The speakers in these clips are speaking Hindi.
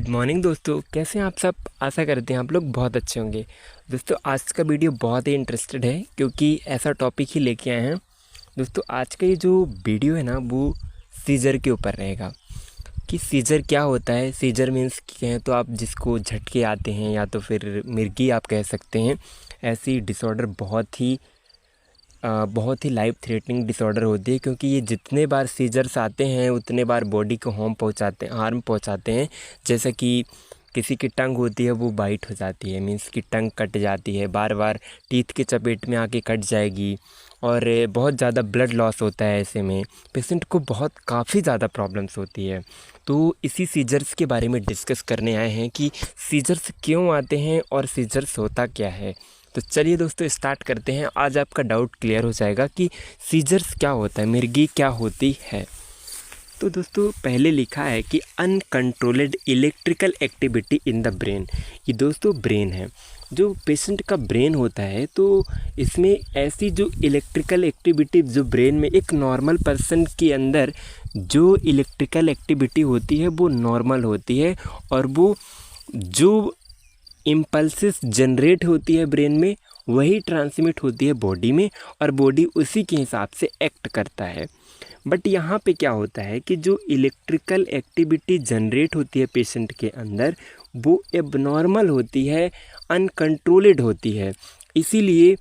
गुड मॉर्निंग दोस्तों, कैसे हैं आप सब। आशा करते हैं आप लोग बहुत अच्छे होंगे। दोस्तों आज का वीडियो बहुत ही इंटरेस्टेड है क्योंकि ऐसा टॉपिक ही लेके आए हैं। दोस्तों आज का ये जो वीडियो है ना वो सीजर के ऊपर रहेगा कि सीजर क्या होता है। सीजर मीन्स कहें तो आप जिसको झटके आते हैं या तो फिर मिर्गी आप कह सकते हैं। ऐसी डिसऑर्डर बहुत ही लाइफ थ्रेटनिंग डिसऑर्डर होती है क्योंकि ये जितने बार सीजर्स आते हैं उतने बार बॉडी को हार्म पहुंचाते हैं। जैसा कि किसी की टंग होती है वो बाइट हो जाती है, मीन्स की टंग कट जाती है, बार बार टीथ के चपेट में आके कट जाएगी और बहुत ज़्यादा ब्लड लॉस होता है। ऐसे में पेशेंट को काफ़ी ज़्यादा प्रॉब्लम्स होती है। तो इसी सीजर्स के बारे में डिस्कस करने आए हैं कि सीजर्स क्यों आते हैं और सीजर्स होता क्या है। तो चलिए दोस्तों स्टार्ट करते हैं। आज आपका डाउट क्लियर हो जाएगा कि सीजर्स क्या होता है, मिर्गी क्या होती है। तो दोस्तों पहले लिखा है कि uncontrolled electrical activity in the brain. ये दोस्तों ब्रेन है, जो पेशेंट का ब्रेन होता है। तो इसमें ऐसी जो इलेक्ट्रिकल एक्टिविटी जो ब्रेन में एक नॉर्मल पर्सन के अंदर जो इलेक्ट्रिकल एक्टिविटी होती है वो नॉर्मल होती है और वो जो इम्पल्सिस जनरेट होती है ब्रेन में वही ट्रांसमिट होती है बॉडी में और बॉडी उसी के हिसाब से एक्ट करता है। बट यहाँ पे क्या होता है कि जो इलेक्ट्रिकल एक्टिविटी जनरेट होती है पेशेंट के अंदर वो एबनॉर्मल होती है, अनकंट्रोल्ड होती है। इसीलिए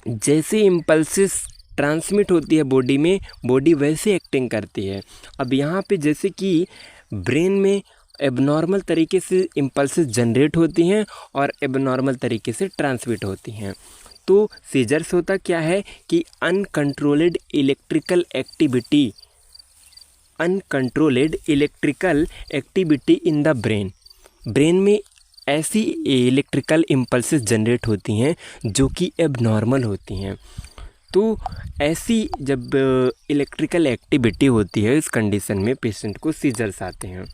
जैसे इम्पल्सिस ट्रांसमिट होती है बॉडी में, बॉडी वैसे एक्टिंग करती है। अब यहाँ पे जैसे कि ब्रेन में एबनॉर्मल तरीके से इम्पल्सेस जनरेट होती हैं और एबनॉर्मल तरीके से ट्रांसमिट होती हैं। तो सीजर्स होता क्या है कि uncontrolled electrical activity in the brain में ऐसी इलेक्ट्रिकल इम्पल्सेस जनरेट होती हैं जो कि एबनॉर्मल होती हैं। तो ऐसी जब इलेक्ट्रिकल एक्टिविटी होती है इस कंडीशन में पेशेंट को सीजर्स आते हैं।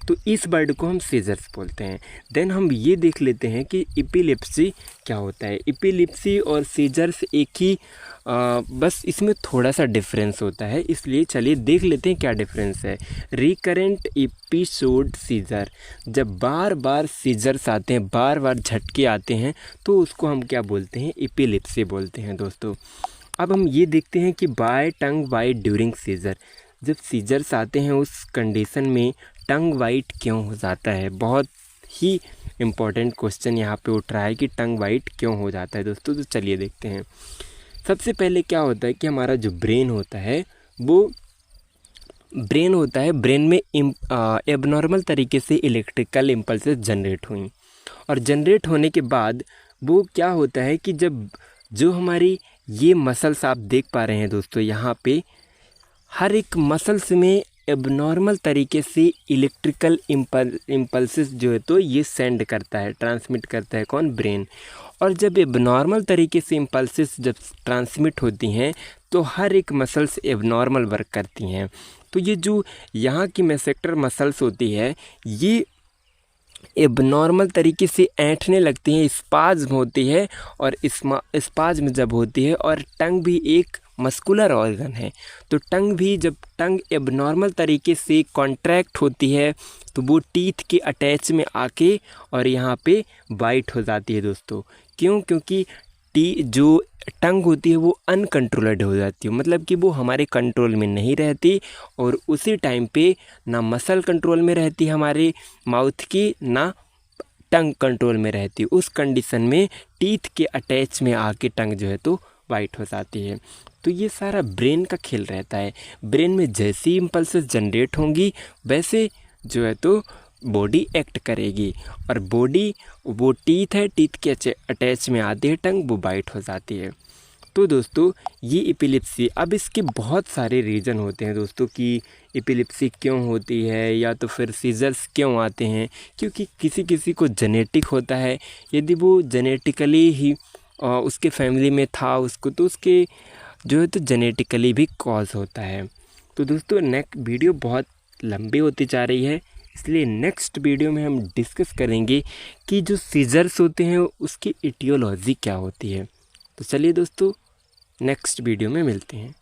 तो इस वर्ड को हम सीजर्स बोलते हैं। देन हम ये देख लेते हैं कि एपिलेप्सी क्या होता है। एपिलेप्सी और सीजर्स एक ही बस इसमें थोड़ा सा डिफरेंस होता है, इसलिए चलिए देख लेते हैं क्या डिफरेंस है। रिकरेंट एपिसोड सीजर, जब बार बार सीजर्स आते हैं, बार बार झटके आते हैं तो उसको हम क्या बोलते हैं, एपिलेप्सी बोलते हैं दोस्तों। अब हम ये देखते हैं कि बाय टंग वाइट ड्यूरिंग सीजर, जब सीजर्स आते हैं उस कंडीशन में टंग वाइट क्यों हो जाता है। बहुत ही इम्पॉर्टेंट क्वेश्चन यहाँ पे उठ रहा है कि टंग वाइट क्यों हो जाता है दोस्तों। तो चलिए देखते हैं। सबसे पहले क्या होता है कि हमारा जो ब्रेन होता है वो ब्रेन में एबनॉर्मल तरीके से इलेक्ट्रिकल इम्पल्सेस जनरेट हुई और जनरेट होने के बाद वो क्या होता है कि जब जो हमारी ये मसल्स आप देख पा रहे हैं दोस्तों, यहाँ पे हर एक मसल्स में एबनॉर्मल तरीके से इलेक्ट्रिकल इम्पल्सेस जो है तो ये सेंड करता है, ट्रांसमिट करता है कौन, ब्रेन। और जब एबनॉर्मल तरीके से इम्पल्सेस जब ट्रांसमिट होती हैं तो हर एक मसल्स एबनॉर्मल वर्क करती हैं। तो ये जो यहाँ की मैसेक्टर मसल्स होती है ये एबनॉर्मल तरीके से ऐंठने लगती हैं, स्पाज्म होती है और स्पाज्म जब होती है और टंग भी एक मस्कुलर ऑर्गन है। तो जब टंग एबनॉर्मल तरीके से कॉन्ट्रैक्ट होती है तो वो टीथ के अटैच में आके और यहाँ पे बाइट हो जाती है दोस्तों। क्यों? क्योंकि जो टंग होती है वो अनकंट्रोल्ड हो जाती है, मतलब कि वो हमारे कंट्रोल में नहीं रहती और उसी टाइम पे ना मसल कंट्रोल में रहती हमारे माउथ की, ना टंग कंट्रोल में रहती। उस कंडीशन में टीथ के अटैच में आके टंग जो है तो वाइट हो जाती है। तो ये सारा ब्रेन का खेल रहता है। ब्रेन में जैसी इम्पल्सेस जनरेट होंगी वैसे जो है तो बॉडी एक्ट करेगी और बॉडी वो टीथ है, टीथ के अटैच में आती है टंग, वो बाइट हो जाती है। तो दोस्तों ये एपिलेप्सी, अब इसके बहुत सारे रीज़न होते हैं दोस्तों कि एपिलेप्सी क्यों होती है या तो फिर सीजर्स क्यों आते हैं। क्योंकि किसी किसी को जेनेटिक होता है, यदि वो जेनेटिकली ही उसके फैमिली में था उसको, तो उसके जो है तो जेनेटिकली भी कॉज होता है। तो दोस्तों नेक्स्ट वीडियो बहुत लंबी होती जा रही है, इसलिए नेक्स्ट वीडियो में हम डिस्कस करेंगे कि जो सीजर्स होते हैं उसकी एटियोलॉजी क्या होती है। तो चलिए दोस्तों नेक्स्ट वीडियो में मिलते हैं।